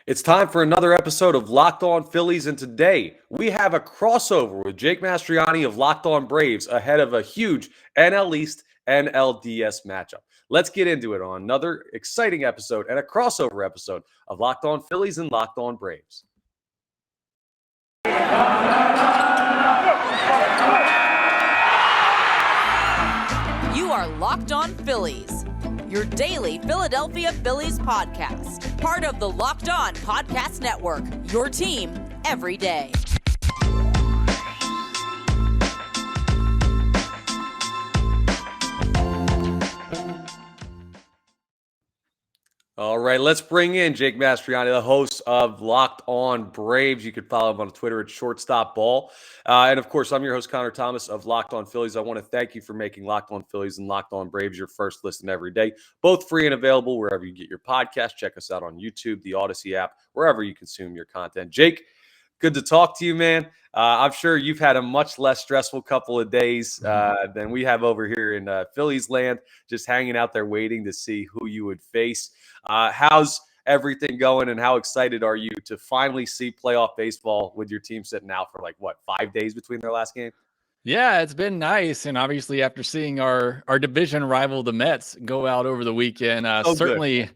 It's time for another episode of Locked On Phillies, and today we have a crossover with Jake Mastroianni of Locked On Braves ahead of a huge NL East NLDS matchup. Let's get into it on another exciting episode and a crossover episode of Locked On Phillies and Locked On Braves. You are Locked On Phillies, your daily Philadelphia Phillies podcast. Part of the Locked On Podcast Network, your team every day. All right, let's bring in Jake Mastroianni, the host of Locked On Braves. You can follow him on Twitter at ShortstopBall. And of course, I'm your host, Connor Thomas of Locked On Phillies. I want to thank you for making Locked On Phillies and Locked On Braves your first listen every day. Both free and available wherever you get your podcast. Check us out on YouTube, the Odyssey app, wherever you consume your content. Jake, good to talk to you, man. I'm sure you've had a much less stressful couple of days than we have over here in Phillies land, just hanging out there waiting to see who you would face. How's everything going, and how excited are you to finally see playoff baseball with your team sitting out for 5 days between their last game? Yeah, it's been nice. And obviously after seeing our division rival, the Mets, go out over the weekend, certainly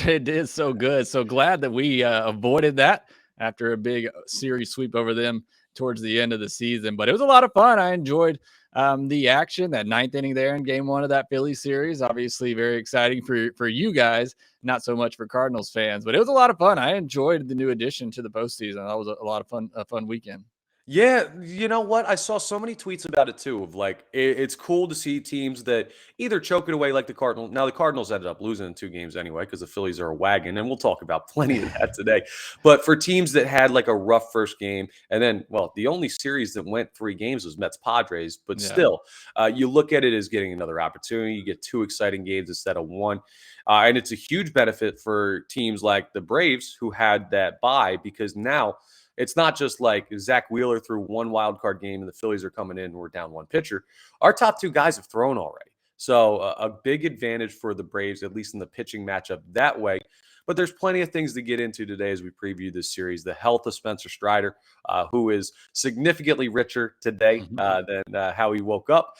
it is so good. So glad that we avoided that after a big series sweep over them towards the end of the season. But it was a lot of fun. I enjoyed the action, that ninth inning there in game one of that Phillies series. Obviously very exciting for you guys, not so much for Cardinals fans. But it was a lot of fun. I enjoyed the new addition to the postseason. That was a lot of fun, a fun weekend. Yeah, you know what? I saw so many tweets about it too. Of it's cool to see teams that either choke it away like the Cardinals. Now the Cardinals ended up losing in 2 games anyway because the Phillies are a wagon, and we'll talk about plenty of that today. But for teams that had a rough first game, and then the only series that went 3 games was Mets Padres. But still, you look at it as getting another opportunity. You get 2 exciting games instead of 1. And it's a huge benefit for teams like the Braves who had that bye, because now it's not just like Zach Wheeler threw 1 wild card game and the Phillies are coming in and we're down 1 pitcher. Our top 2 guys have thrown already. So a big advantage for the Braves, at least in the pitching matchup that way. But there's plenty of things to get into today as we preview this series. The health of Spencer Strider, who is significantly richer today than how he woke up.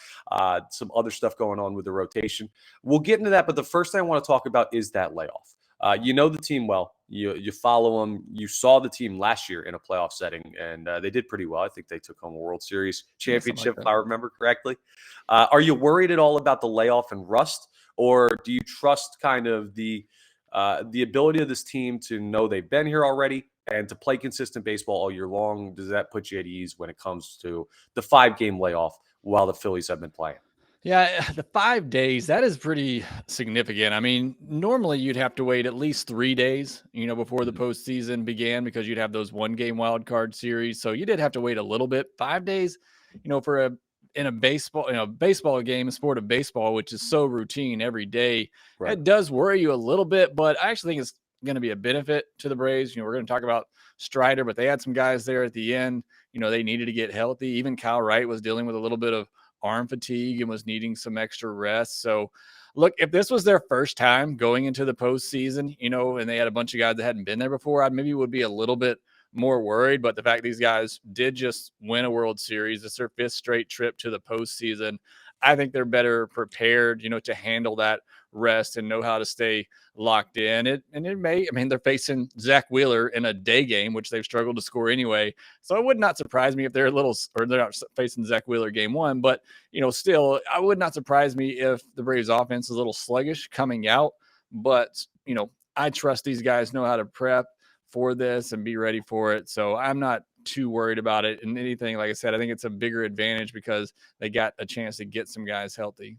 Some other stuff going on with the rotation. We'll get into that, but the first thing I want to talk about is that layoff. You know the team well. You follow them. You saw the team last year in a playoff setting, and they did pretty well. I think they took home a World Series championship, if I remember correctly. Are you worried at all about the layoff and rust, or do you trust kind of the ability of this team to know they've been here already and to play consistent baseball all year long? Does that put you at ease when it comes to the 5-game layoff while the Phillies have been playing? Yeah, the 5 days, that is pretty significant. I mean, normally you'd have to wait at least 3 days, before the postseason began, because you'd have those 1-game wild card series. So you did have to wait a little bit. 5 days, for a baseball game, a sport of baseball, which is so routine every day, It does worry you a little bit, but I actually think it's going to be a benefit to the Braves. We're going to talk about Strider, but they had some guys there at the end. They needed to get healthy. Even Kyle Wright was dealing with a little bit of arm fatigue and was needing some extra rest. So look, if this was their first time going into the postseason, and they had a bunch of guys that hadn't been there before, I maybe would be a little bit more worried. But the fact these guys did just win a World Series, it's their 5th straight trip to the postseason, I think they're better prepared, to handle that rest and know how to stay locked in. They're facing Zach Wheeler in a day game, which they've struggled to score anyway. So it would not surprise me if they're not facing Zach Wheeler game 1, but still, I would not surprise me if the Braves offense is a little sluggish coming out. But, I trust these guys know how to prep for this and be ready for it. So I'm not too worried about it. And anything, like I said, I think it's a bigger advantage because they got a chance to get some guys healthy.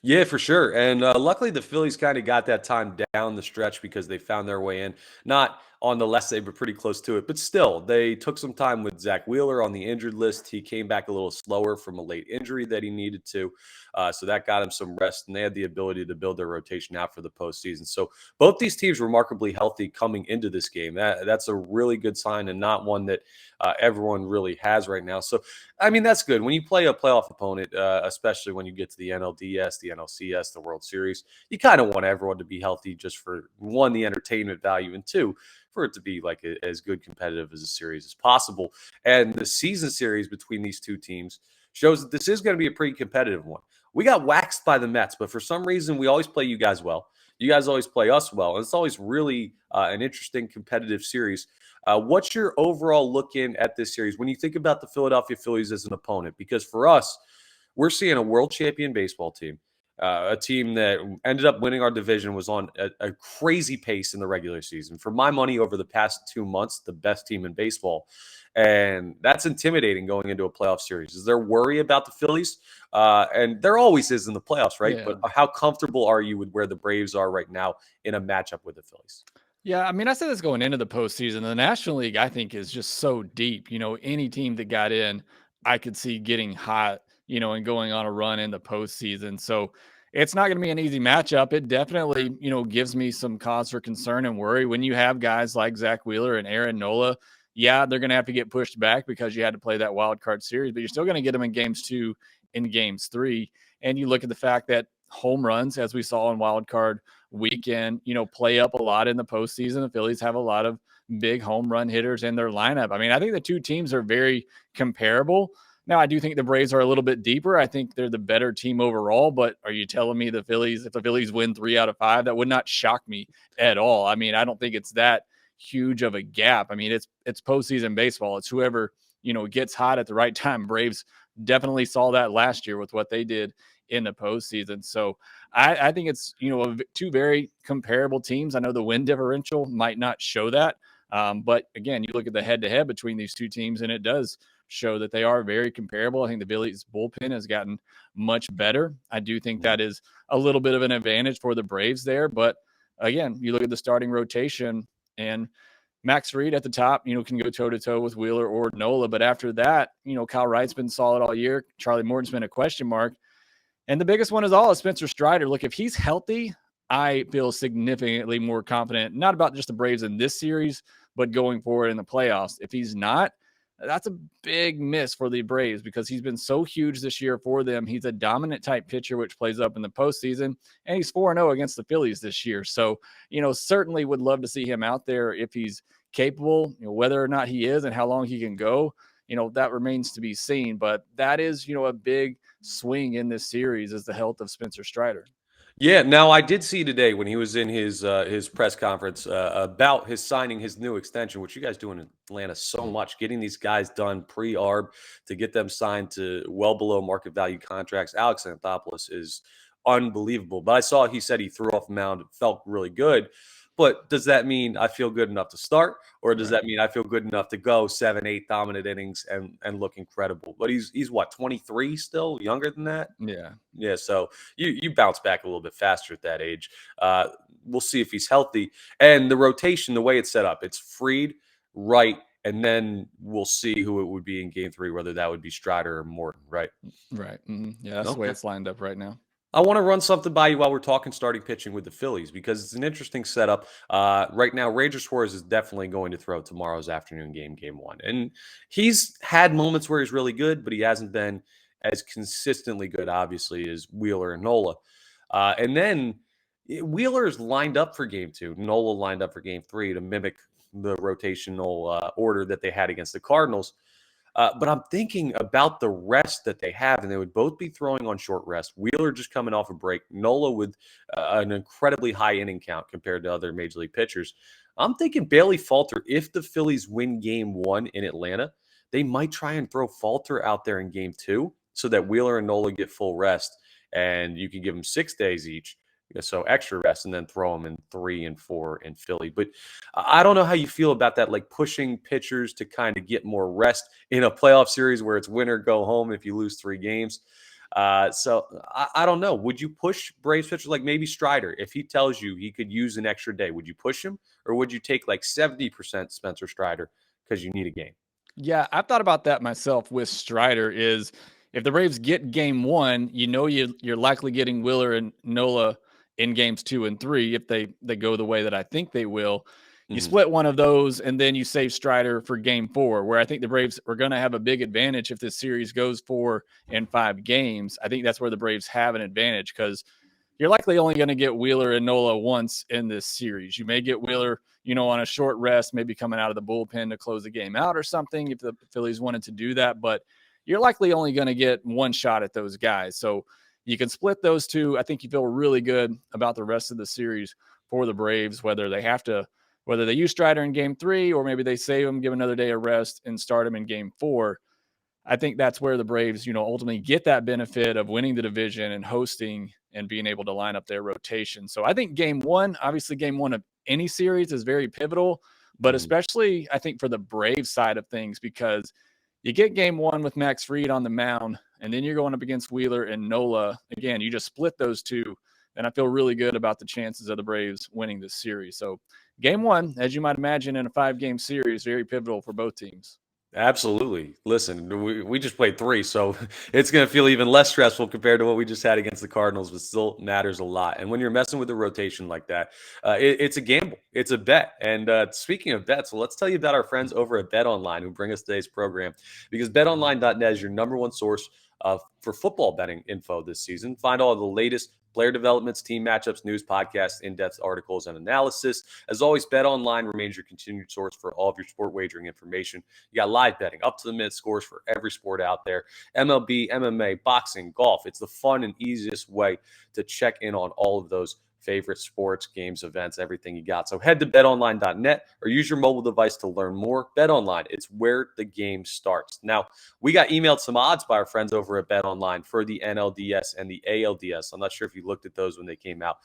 Yeah, for sure. And luckily, the Phillies kind of got that time down the stretch because they found their way in. Not on the last day, but pretty close to it. But still, they took some time with Zach Wheeler on the injured list. He came back a little slower from a late injury that he needed to. So that got him some rest, and they had the ability to build their rotation out for the postseason. So both these teams remarkably healthy coming into this game. That's a really good sign, and not one that everyone really has right now. So, that's good. When you play a playoff opponent, especially when you get to the NLDS, the NLCS, the World Series. You kind of want everyone to be healthy just for one, the entertainment value, and two, for it to be like as good competitive as a series as possible. And the season series between these two teams shows that this is going to be a pretty competitive one. We got waxed by the Mets, but for some reason, we always play you guys well. You guys always play us well. And it's always really an interesting competitive series. What's your overall look in at this series when you think about the Philadelphia Phillies as an opponent? Because for us, we're seeing a world champion baseball team, a team that ended up winning our division, was on a crazy pace in the regular season. For my money, over the past 2 months, the best team in baseball. And that's intimidating going into a playoff series. Is there worry about the Phillies? And there always is in the playoffs, right? Yeah. But how comfortable are you with where the Braves are right now in a matchup with the Phillies? Yeah, I mean, I said this going into the postseason. The National League, I think, is just so deep. Any team that got in, I could see getting hot, and going on a run in the postseason. So it's not going to be an easy matchup. It definitely, gives me some cause for concern and worry when you have guys like Zach Wheeler and Aaron Nola. Yeah, they're going to have to get pushed back because you had to play that wild card series, but you're still going to get them in games 2 and games 3. And you look at the fact that home runs, as we saw in wild card weekend, play up a lot in the postseason. The Phillies have a lot of big home run hitters in their lineup. I mean, I think the two teams are very comparable. Now, I do think the Braves are a little bit deeper. I think they're the better team overall, but are you telling me if the Phillies win 3 out of 5, that would not shock me at all. I mean, I don't think it's that huge of a gap. I mean, it's postseason baseball. It's whoever, gets hot at the right time. Braves definitely saw that last year with what they did in the postseason. So I think it's, two very comparable teams. I know the win differential might not show that. But again, you look at the head to head between these two teams and it does show that they are very comparable. I think the Phillies bullpen has gotten much better. I do think that is a little bit of an advantage for the Braves there. But again, you look at the starting rotation and Max Fried at the top, can go toe-to-toe with Wheeler or Nola. But after that, Kyle Wright's been solid all year. Charlie Morton's been a question mark. And the biggest one is Spencer Strider. Look, if he's healthy, I feel significantly more confident, not about just the Braves in this series, but going forward in the playoffs. If he's not, that's a big miss for the Braves because he's been so huge this year for them. He's a dominant type pitcher, which plays up in the postseason, and he's 4-0 against the Phillies this year. So, certainly would love to see him out there if he's capable. Whether or not he is and how long he can go, that remains to be seen. But that is, a big swing in this series is the health of Spencer Strider. Yeah, now I did see today when he was in his press conference about his signing his new extension, which you guys do in Atlanta so much, getting these guys done pre-arb to get them signed to well below market value contracts. Alex Anthopoulos is unbelievable. But I saw he said he threw off the mound, felt really good. But does that mean I feel good enough to start, or does that mean I feel good enough to go 7, 8 dominant innings and look incredible? But he's what, 23 still, younger than that? Yeah. So you bounce back a little bit faster at that age. We'll see if he's healthy. And the rotation, the way it's set up, it's Fried, Wright, and then we'll see who it would be in Game 3, whether that would be Strider or Morton, right? Right. Mm-hmm. Yeah, that's the way it's lined up right now. I want to run something by you while we're talking starting pitching with the Phillies because it's an interesting setup. Right now, Ranger Suarez is definitely going to throw tomorrow's afternoon game 1. And he's had moments where he's really good, but he hasn't been as consistently good, obviously, as Wheeler and Nola. And then Wheeler's lined up for Game 2. Nola lined up for Game 3 to mimic the rotational order that they had against the Cardinals. But I'm thinking about the rest that they have, and they would both be throwing on short rest. Wheeler just coming off a break. Nola with an incredibly high inning count compared to other major league pitchers. I'm thinking Bailey Falter, if the Phillies win Game 1 in Atlanta, they might try and throw Falter out there in Game 2 so that Wheeler and Nola get full rest, and you can give them 6 days each. So extra rest and then throw them in 3 and 4 in Philly. But I don't know how you feel about that, like pushing pitchers to kind of get more rest in a playoff series where it's win or go home if you lose 3 games. So I don't know. Would you push Braves pitchers like maybe Strider? If he tells you he could use an extra day, would you push him? Or would you take like 70% Spencer Strider because you need a game? Yeah, I've thought about that myself with Strider is if the Braves get Game 1, you're likely getting Wheeler and Nola in games 2 and 3 if they go the way that I think they will. You split one of those, and then you save Strider for game 4, where I think the Braves are going to have a big advantage if this series goes 4 and 5 games. I think that's where the Braves have an advantage because you're likely only going to get Wheeler and Nola once in this series. You may get Wheeler, on a short rest, maybe coming out of the bullpen to close the game out or something if the Phillies wanted to do that, but you're likely only going to get one shot at those guys. So you can split those two. I think you feel really good about the rest of the series for the Braves, whether they use Strider in game 3 or maybe they save him, give another day of rest and start him in game 4. I think that's where the Braves, ultimately get that benefit of winning the division and hosting and being able to line up their rotation. So I think game 1 of any series is very pivotal, but especially I think for the Braves side of things, because you get game 1 with Max Fried on the mound, and then you're going up against Wheeler and Nola. Again, you just split those two, and I feel really good about the chances of the Braves winning this series. So game 1, as you might imagine in a 5-game series, very pivotal for both teams. Absolutely. Listen, we just played 3, so it's going to feel even less stressful compared to what we just had against the Cardinals, but still matters a lot. And when you're messing with the rotation like that, it's a gamble. It's a bet. And speaking of bets, well, let's tell you about our friends over at Bet Online who bring us today's program, because BetOnline.net is your number one source for football betting info this season. Find all the latest player developments, team matchups, news, podcasts, in-depth articles, and analysis. As always, BetOnline remains your continued source for all of your sport wagering information. You got live betting, up-to-the-minute scores for every sport out there. MLB, MMA, boxing, golf. It's the fun and easiest way to check in on all of those favorite sports, games, events, everything you got. So head to betonline.net or use your mobile device to learn more. BetOnline, it's where the game starts. Now, we got emailed some odds by our friends over at BetOnline for the NLDS and the ALDS. I'm not sure if you looked at those when they came out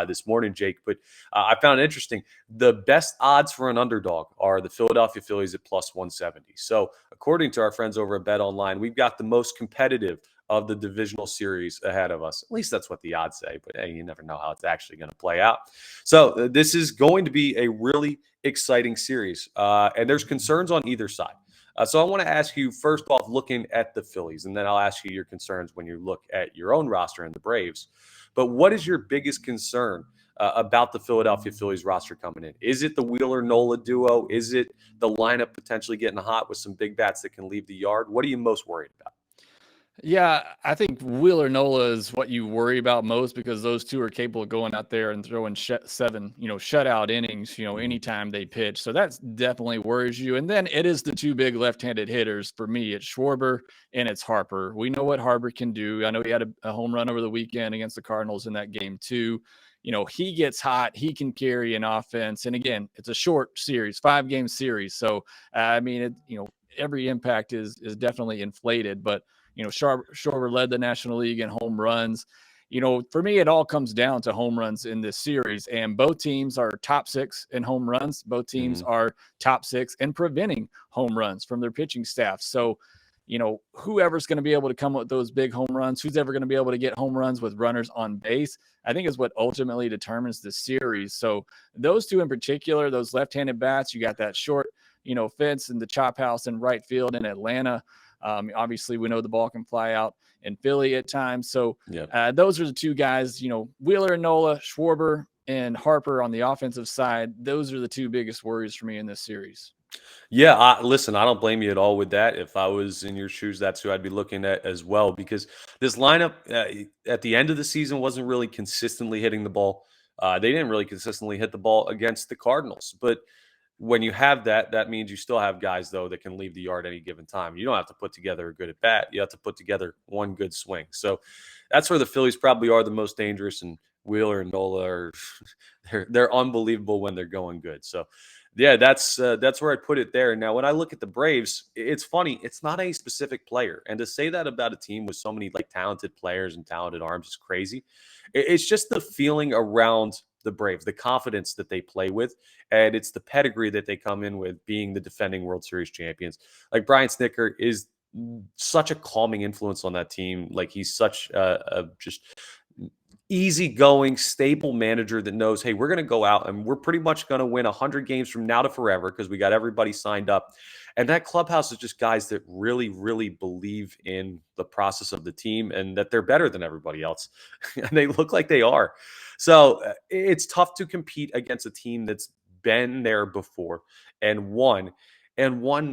this morning, Jake, but I found it interesting. The best odds for an underdog are the Philadelphia Phillies at plus 170. So according to our friends over at BetOnline, we've got the most competitive of the divisional series ahead of us. At least that's what the odds say, but hey, you never know how it's actually going to play out. So this is going to be a really exciting series, and there's concerns on either side. So I want to ask you, first off, looking at the Phillies, and then I'll ask you your concerns when you look at your own roster and the Braves. But what is your biggest concern about the Philadelphia Phillies roster coming in? Is it the Wheeler-Nola duo? Is it the lineup potentially getting hot with some big bats that can leave the yard? What are you most worried about? Yeah, I think Wheeler Nola is what you worry about most because those two are capable of going out there and throwing 7, shutout innings, anytime they pitch. So that definitely worries you. And then it is the two big left-handed hitters for me. It's Schwarber and it's Harper. We know what Harper can do. I know he had a home run over the weekend against the Cardinals in that game too. He gets hot. He can carry an offense. And again, it's a short series, 5-game series. So, every impact is definitely inflated, but Schwarber led the National League in home runs. For me, it all comes down to home runs in this series, and both teams are top 6 in home runs. Both teams are top 6 in preventing home runs from their pitching staff. So, whoever's going to be able to come up with those big home runs, who's ever going to be able to get home runs with runners on base, I think is what ultimately determines the series. So those two in particular, those left-handed bats, you got that short, fence in the chop house in right field in Atlanta. Obviously, we know the ball can fly out in Philly at times. So those are the two guys, Wheeler and Nola, Schwarber and Harper on the offensive side. Those are the two biggest worries for me in this series. Yeah, listen, I don't blame you at all with that. If I was in your shoes, that's who I'd be looking at as well, because this lineup at the end of the season wasn't really consistently hitting the ball. They didn't really consistently hit the ball against the Cardinals, but when you have that, that means you still have guys, though, that can leave the yard any given time. You don't have to put together a good at bat. You have to put together one good swing. So that's where the Phillies probably are the most dangerous, and Wheeler and Nola are they're unbelievable when they're going good. So yeah, that's where I put it there. Now, when I look at the Braves, it's funny. It's not a specific player, and to say that about a team with so many talented players and talented arms is crazy. It's just the feeling around the Braves, the confidence that they play with, and it's the pedigree that they come in with, being the defending World Series champions. Like Brian Snitker is such a calming influence on that team. Like he's such a just easygoing, stable manager that knows, hey, we're going to go out and we're pretty much going to win 100 games from now to forever because we got everybody signed up. And that clubhouse is just guys that really, really believe in the process of the team and that they're better than everybody else. And they look like they are. So it's tough to compete against a team that's been there before and won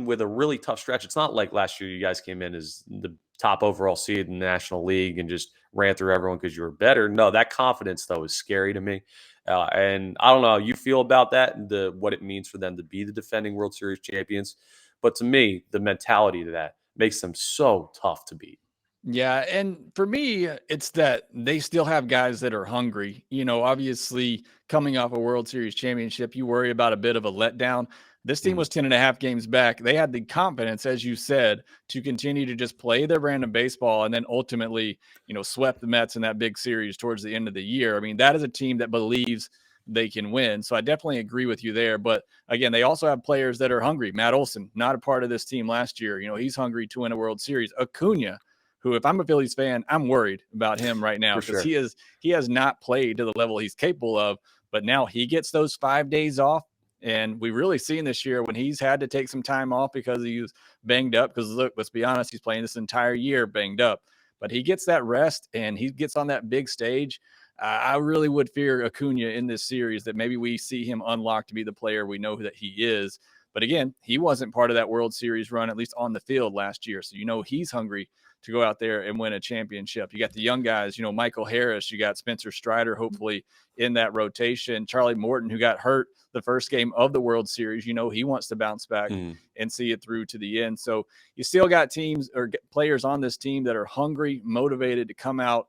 with a really tough stretch. It's not like last year you guys came in as the top overall seed in the National League and just ran through everyone because you were better. No, that confidence though is scary to me. And I don't know how you feel about that and what it means for them to be the defending World Series champions. But to me, the mentality to that makes them so tough to beat. Yeah, and for me, it's that they still have guys that are hungry. Obviously, coming off a World Series championship, you worry about a bit of a letdown. This team Mhm. was 10 and a half games back. They had the confidence, as you said, to continue to just play their brand of baseball and then ultimately, swept the Mets in that big series towards the end of the year. I mean, that is a team that believes they can win. So I definitely agree with you there. But again, they also have players that are hungry. Matt Olson, not a part of this team last year. He's hungry to win a World Series. Acuna, who, if I'm a Phillies fan, I'm worried about him right now For because sure. he has not played to the level he's capable of. But now he gets those 5 days off. And we really seen this year when he's had to take some time off because he was banged up. Because look, let's be honest, he's playing this entire year banged up. But he gets that rest and he gets on that big stage. I really would fear Acuna in this series that maybe we see him unlocked to be the player we know that he is. But again, he wasn't part of that World Series run, at least on the field last year. So he's hungry to go out there and win a championship. You got the young guys, Michael Harris, you got Spencer Strider, hopefully in that rotation. Charlie Morton, who got hurt the first game of the World Series, he wants to bounce back Mhm. and see it through to the end. So you still got teams or players on this team that are hungry, motivated to come out,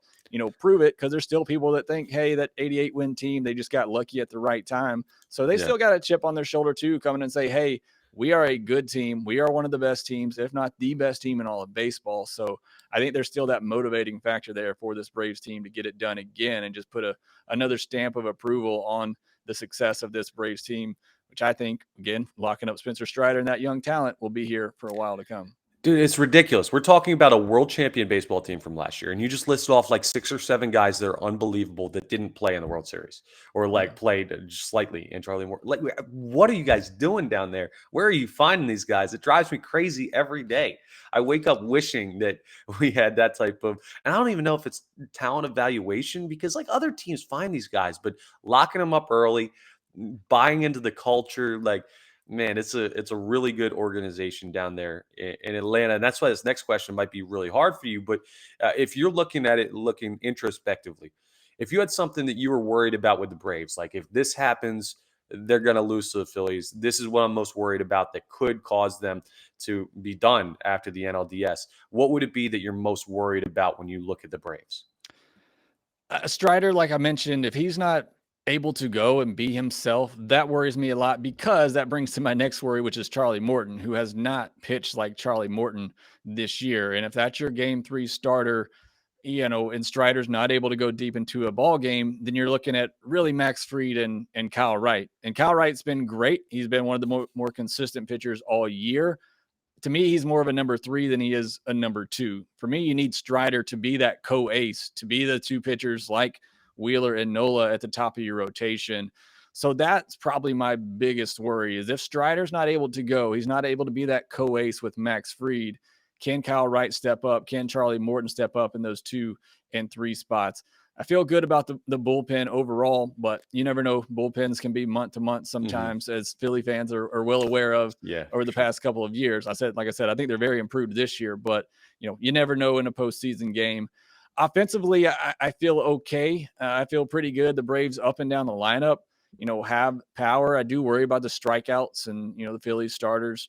prove it, because there's still people that think, hey, that 88 win team, they just got lucky at the right time. So they Yeah. still got a chip on their shoulder too, coming and say, hey, we are a good team. We are one of the best teams, if not the best team in all of baseball. So I think there's still that motivating factor there for this Braves team to get it done again and just put another stamp of approval on the success of this Braves team, which I think, again, locking up Spencer Strider and that young talent will be here for a while to come. Dude, it's ridiculous. We're talking about a world champion baseball team from last year, and you just listed off like 6 or 7 guys that are unbelievable that didn't play in the World Series or Yeah. like played just slightly in Charlie Moore. Like, what are you guys doing down there? Where are you finding these guys? It drives me crazy every day. I wake up wishing that we had that type of, and I don't even know if it's talent evaluation because like other teams find these guys, but locking them up early, buying into the culture, like man, it's a really good organization down there in Atlanta, and that's why this next question might be really hard for you. But if you're looking at it, looking introspectively, if you had something that you were worried about with the Braves, like if this happens, they're going to lose to the Phillies. This is what I'm most worried about that could cause them to be done after the NLDS. What would it be that you're most worried about when you look at the Braves? Strider, like I mentioned, if he's not able to go and be himself, that worries me a lot because that brings to my next worry, which is Charlie Morton, who has not pitched like Charlie Morton this year. And if that's your game 3 starter, and Strider's not able to go deep into a ball game, then you're looking at really Max Fried and Kyle Wright. And Kyle Wright's been great. He's been one of the more consistent pitchers all year. To me, he's more of a number 3 than he is a number 2. For me, you need Strider to be that co-ace, to be the 2 pitchers like Wheeler and Nola at the top of your rotation. So that's probably my biggest worry is if Strider's not able to go, he's not able to be that co-ace with Max Fried. Can Kyle Wright step up? Can Charlie Morton step up in those 2 and 3 spots? I feel good about the bullpen overall, but you never know. Bullpens can be month to month Hmm. sometimes, as Philly fans are well aware of Yeah, over for the sure. past couple of years. Like I said, I think they're very improved this year, but you never know in a postseason game. Offensively, I feel okay. I feel pretty good. The Braves up and down the lineup, have power. I do worry about the strikeouts and the Phillies starters,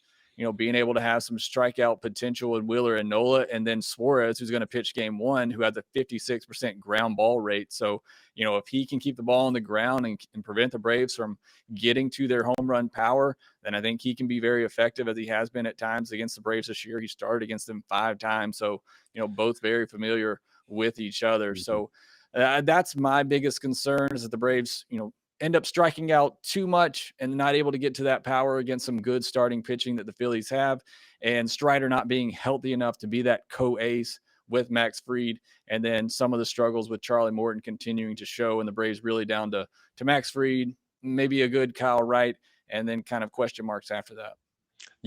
being able to have some strikeout potential with Wheeler and Nola, and then Suarez, who's going to pitch game 1, who has a 56% ground ball rate. So, if he can keep the ball on the ground and prevent the Braves from getting to their home run power, then I think he can be very effective as he has been at times against the Braves this year. He started against them 5 times. So, both very familiar with each other. Mhm. So that's my biggest concern is that the Braves, end up striking out too much and not able to get to that power against some good starting pitching that the Phillies have, and Strider not being healthy enough to be that co-ace with Max Fried, and then some of the struggles with Charlie Morton continuing to show, and the Braves really down to Max Fried, maybe a good Kyle Wright, and then kind of question marks after that.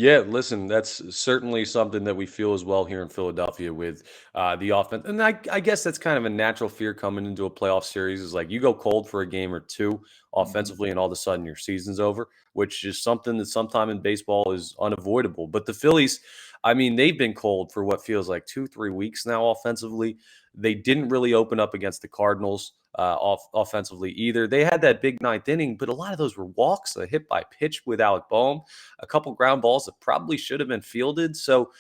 Yeah, listen, that's certainly something that we feel as well here in Philadelphia with the offense. And I guess that's kind of a natural fear coming into a playoff series is like you go cold for a game or two Mhm. offensively, and all of a sudden your season's over, which is something that sometime in baseball is unavoidable. But the Phillies, I mean, they've been cold for what feels like 2, 3 weeks now offensively. They didn't really open up against the Cardinals offensively either. They had that big ninth inning, but a lot of those were walks, a hit by pitch with Alec Boehm, a couple ground balls that probably should have been fielded. So,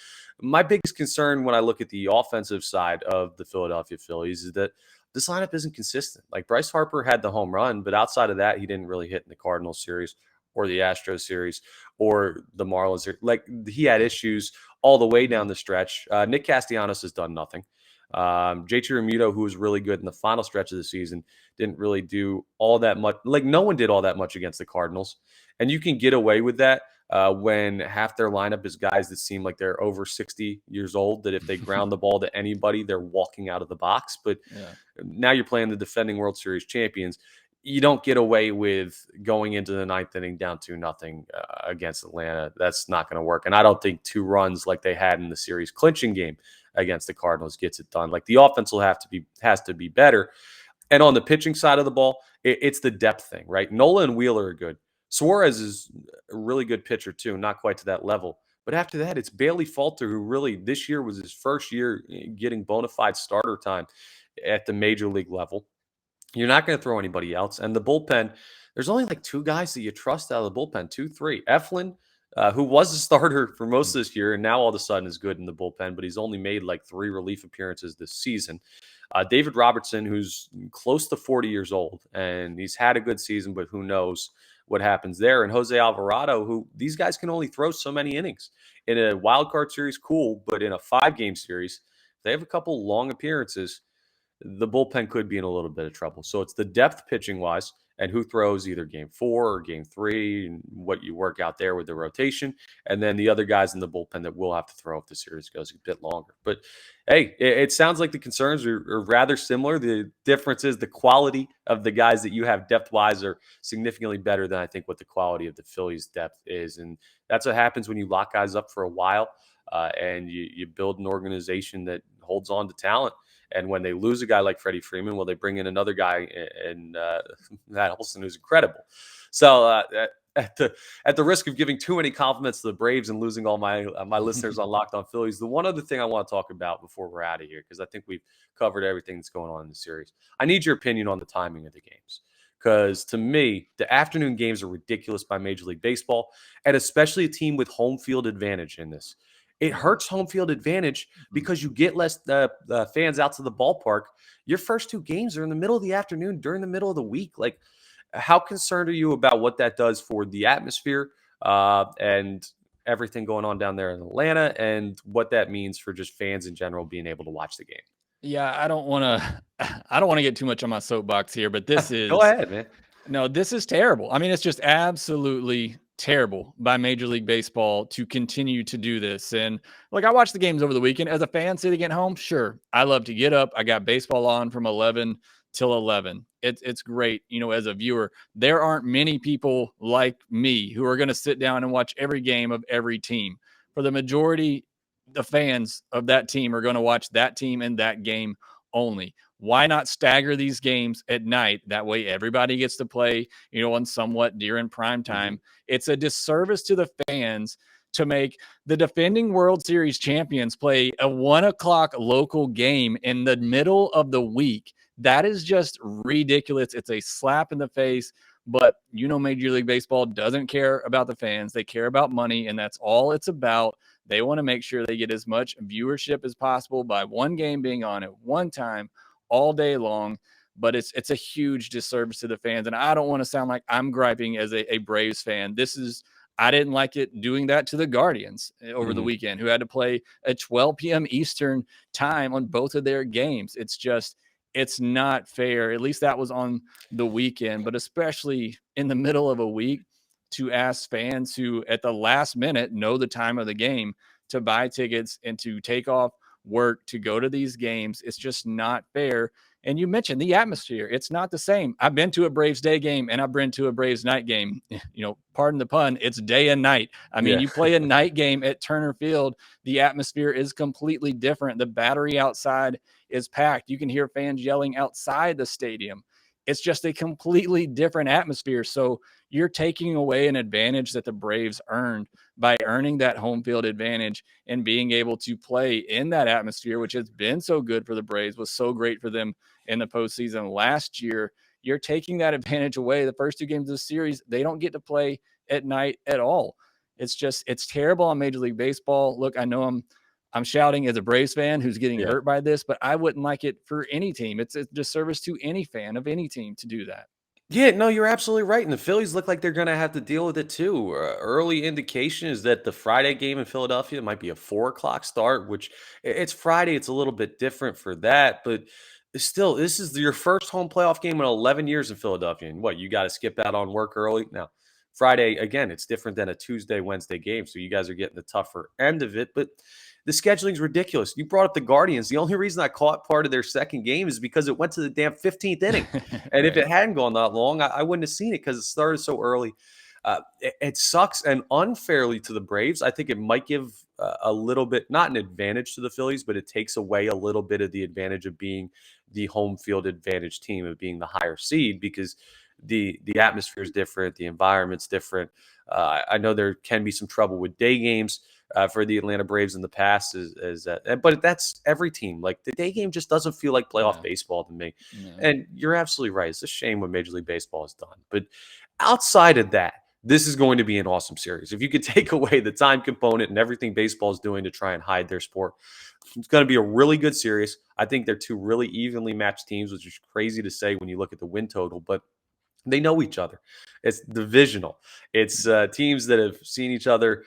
my biggest concern when I look at the offensive side of the Philadelphia Phillies is that this lineup isn't consistent. Like Bryce Harper had the home run, but outside of that, he didn't really hit in the Cardinals series or the Astros series or the Marlins. Like he had issues all the way down the stretch. Nick Castellanos has done nothing. JT Realmuto, who was really good in the final stretch of the season, didn't really do all that much. Like no one did all that much against the Cardinals, and you can get away with that when half their lineup is guys that seem like they're over 60 years old, that if they ground the ball to anybody, they're walking out of the box. But Yeah. now you're playing the defending World Series champions. You don't get away with going into the ninth inning down 2-0 against Atlanta. That's not going to work. And I don't think 2 runs like they had in the series clinching game against the Cardinals gets it done. Like the offense will has to be better. And on the pitching side of the ball, it's the depth thing, right? Nola and Wheeler are good. Suarez is a really good pitcher too, not quite to that level. But after that, it's Bailey Falter, who really this year was his first year getting bona fide starter time at the major league level. You're not going to throw anybody else. And the bullpen, there's only like 2 guys that you trust out of the bullpen, 2, 3. Eflin, who was a starter for most of this year, and now all of a sudden is good in the bullpen, but he's only made like 3 relief appearances this season. David Robertson, who's close to 40 years old, and he's had a good season, but who knows what happens there. And Jose Alvarado, who these guys can only throw so many innings. In a wild card series, cool, but in a 5-game series, they have a couple long appearances, the bullpen could be in a little bit of trouble. So it's the depth pitching wise and who throws either game 4 or game 3 and what you work out there with the rotation. And then the other guys in the bullpen that will have to throw if the series goes a bit longer. But hey, it sounds like the concerns are rather similar. The difference is the quality of the guys that you have depth wise are significantly better than I think what the quality of the Phillies depth is. And that's what happens when you lock guys up for a while and you build an organization that holds on to talent. And when they lose a guy like Freddie Freeman, well, they bring in another guy in Matt Olson, who's incredible. So at the risk of giving too many compliments to the Braves and losing all my listeners on Locked On Phillies, the one other thing I want to talk about before we're out of here, because I think we've covered everything that's going on in the series. I need your opinion on the timing of the games. Because to me, the afternoon games are ridiculous by Major League Baseball, and especially a team with home field advantage in this. It hurts home field advantage because you get less fans out to the ballpark. Your first 2 games are in the middle of the afternoon during the middle of the week. Like, how concerned are you about what that does for the atmosphere and everything going on down there in Atlanta, and what that means for just fans in general being able to watch the game? Yeah, I don't want to I don't want to get too much on my soapbox here, but this Go is ahead, man. no, this is terrible. I mean, it's just absolutely terrible by Major League Baseball to continue to do this. And like, I watched the games over the weekend as a fan sitting at home. Sure, I love to get up. I got baseball on from 11 till 11. It's great, as a viewer. There aren't many people like me who are going to sit down and watch every game of every team. For the majority, the fans of that team are going to watch that team and that game only. Why not stagger these games at night? That way everybody gets to play, on somewhat during prime time. Mm-hmm. It's a disservice to the fans to make the defending World Series champions play a 1:00 local game in the middle of the week. That is just ridiculous. It's a slap in the face. But Major League Baseball doesn't care about the fans. They care about money, and that's all it's about. They want to make sure they get as much viewership as possible by one game being on at one time all day long. But it's a huge disservice to the fans. And I don't want to sound like I'm griping as a Braves fan. I didn't like it doing that to the Guardians over the weekend, who had to play at 12 p.m. Eastern time on both of their games. It's not fair. At least that was on the weekend, but especially in the middle of a week, to ask fans who at the last minute know the time of the game to buy tickets and to take off work to go to these games. It's just not fair. And you mentioned the atmosphere. It's not the same. I've been to a Braves day game and I've been to a Braves night game. Pardon the pun, it's day and night. I mean, Yeah. you play a night game at Turner Field, the atmosphere is completely different. The battery outside is packed. You can hear fans yelling outside the stadium. It's just a completely different atmosphere. So you're taking away an advantage that the Braves earned by earning that home field advantage and being able to play in that atmosphere, which has been so good for the Braves, was so great for them in the postseason last year. You're taking that advantage away. The first two games of the series, they don't get to play at night at all. It's terrible on Major League Baseball. Look, I know I'm shouting as a Braves fan who's getting hurt by this, but I wouldn't like it for any team. It's a disservice to any fan of any team to do that. Yeah, no, you're absolutely right. And the Phillies look like they're going to have to deal with it too. Early indication is that the Friday game in Philadelphia might be a 4 o'clock start, which it's Friday. It's a little bit different for that. But still, this is your first home playoff game in 11 years in Philadelphia. And what, you got to skip out on work early? Now, Friday, again, it's different than a Tuesday, Wednesday game. So you guys are getting the tougher end of it. But the scheduling is ridiculous. You brought up the Guardians. The only reason I caught part of their second game is because it went to the damn 15th inning. And if it hadn't gone that long, I wouldn't have seen it because it started so early. It sucks, and unfairly to the Braves, I think it might give a little bit, not an advantage to the Phillies, but it takes away a little bit of the advantage of being the home field advantage team, of being the higher seed, because the atmosphere is different, the environment's different. I know there can be some trouble with day games for the Atlanta Braves in the past, but that's every team. Like, the day game just doesn't feel like playoff baseball to me. Yeah. And you're absolutely right. It's a shame what Major League Baseball has done. But outside of that, this is going to be an awesome series. If you could take away the time component and everything baseball is doing to try and hide their sport, it's going to be a really good series. I think they're two really evenly matched teams, which is crazy to say when you look at the win total, but they know each other. It's divisional. It's teams that have seen each other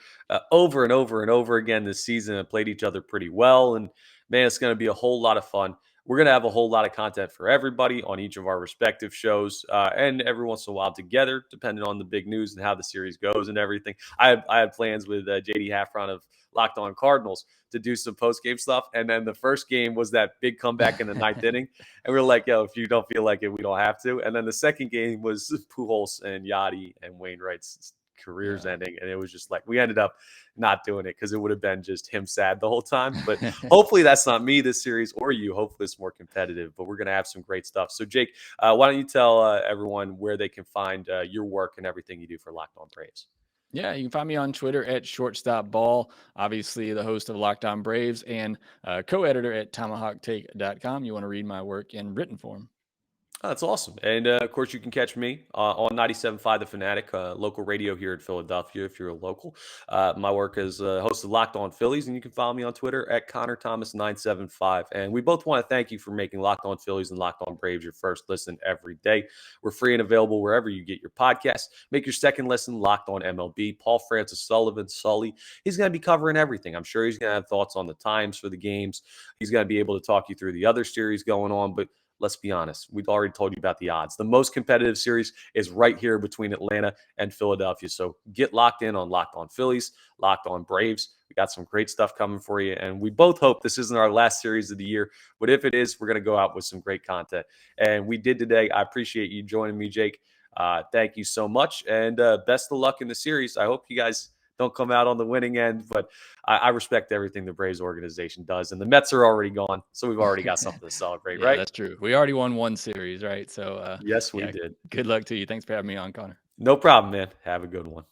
over and over and over again this season and played each other pretty well. And man, it's going to be a whole lot of fun. We're going to have a whole lot of content for everybody on each of our respective shows, and every once in a while together, depending on the big news and how the series goes and everything. I have plans with JD Haffron of Locked On Cardinals to do some post-game stuff. And then the first game was that big comeback in the ninth inning. And we are like, yo, if you don't feel like it, we don't have to. And then the second game was Pujols and Yachty and Wainwright's careers ending. And it was just like, we ended up not doing it because it would have been just him sad the whole time. But hopefully that's not me this series or you. Hopefully it's more competitive. But we're going to have some great stuff. So, Jake, why don't you tell everyone where they can find your work and everything you do for Locked On Braves? Yeah, you can find me on Twitter at shortstopball, obviously the host of Locked On Braves and co-editor at tomahawktake.com. You want to read my work in written form. Oh, that's awesome. And, of course, you can catch me on 97.5 The Fanatic, local radio here in Philadelphia if you're a local. My work is host of Locked On Phillies, and you can follow me on Twitter at ConnorThomas975. And we both want to thank you for making Locked On Phillies and Locked On Braves your first listen every day. We're free and available wherever you get your podcasts. Make your second listen Locked On MLB. Paul Francis Sullivan, Sully, he's going to be covering everything. I'm sure he's going to have thoughts on the times for the games. He's going to be able to talk you through the other series going on, but let's be honest. We've already told you about the odds. The most competitive series is right here between Atlanta and Philadelphia. So get locked in on Locked On Phillies, Locked On Braves. We got some great stuff coming for you. And we both hope this isn't our last series of the year. But if it is, we're going to go out with some great content. And we did today. I appreciate you joining me, Jake. Thank you so much. And best of luck in the series. I hope you guys don't come out on the winning end, but I respect everything the Braves organization does. And the Mets are already gone, so we've already got something to celebrate, Yeah, right? that's true. We already won one series, right? So yes, we did. Good luck to you. Thanks for having me on, Connor. No problem, man. Have a good one.